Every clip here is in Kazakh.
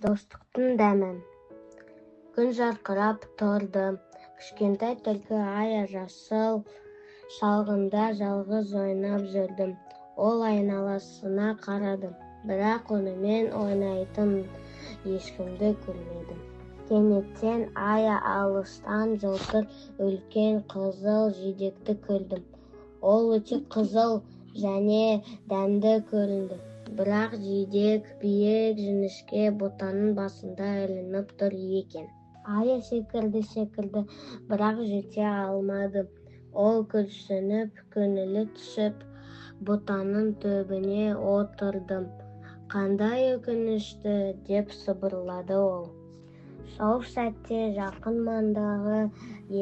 Достықтың дәмі. Күн жарқырап тұрды. Кішкентай түлкі Ая жасыл шалғында жалғыз ойнап жүрді. Ол айналасына қарады, бірақ онымен ойнайтын ешкімді көрмеді. Кенеттен Ая алыстан жылтыр үлкен қызыл жидекті көрді. Ол өте қызыл және дәмді көрінді. Бірақ жидек биік жіңішке бұтаның басында ілініп тұр екен. Ая секірді, бірақ жете алмады. Ол күрсініп, көңілі түсіп, бұтаның түбіне отырды. «Қандай өкінішті», деп сыбырлады ол. Сол сәтте жақын маңдағы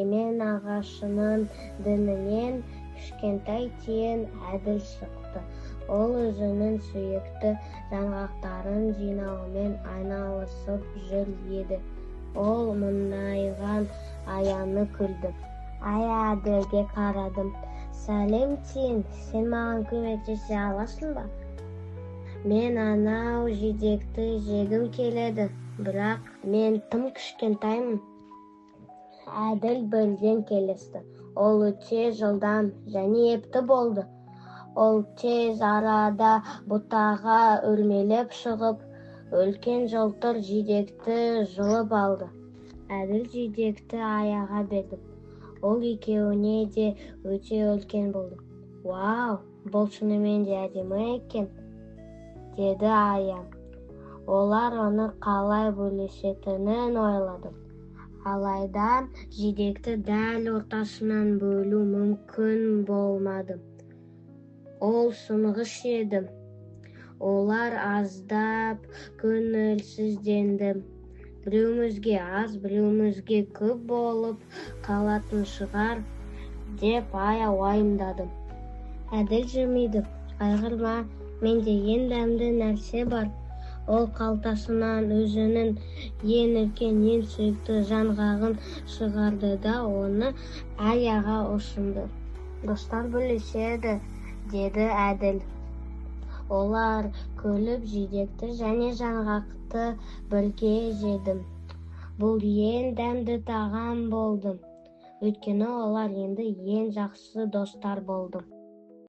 емен ағашының діңінен кішкентай тиін Әділ шықты. Ол өзінің сүйікті жаңғақтарын жинаумен айналысып жүр еді. Ол мұңайған Аяны көрді. Ая Әділге қарады. «Сәлем, тиін, сен маған көмектесе аласың ба? Мен анау жидекті жегім келеді, бірақ мен тым кішкентаймын». Әділ бірден келісті. Ол өте жылдам және епті болды. Ол тез арада бұтаға өрмелеп шығып, үлкен жылтыр жидекті жұлып алды. Әділ жидекті Аяға берді. Ол екеуіне де өте үлкен болды. «Вау, бұл шынымен де әдемі екен», деді Ая. Олар оны қалай бөлісетінін ойлады. Алайда жидекті дәл ортасынан бөлу мүмкін болмады. Ол сынғыш еді. Олар аздап көңілсізденді. Біреумізге аз, біреумізге көп болып қалатын шығар, деп Ая уайымдады. Әділ жымиды. «Қайғырма, менде ең дәмді нәрсе бар». Ол қалтасынан өзінің ең үлкен, ең сүйікті жаңғағын шығарды да оны Аяға ұсынды. «Достар бөліседі», деді Әділ. Олар күліп жидекті және жаңғақты бірге жеді. Бұл ең дәмді тағам болды. Өйткені олар енді ең жақсы достар болды.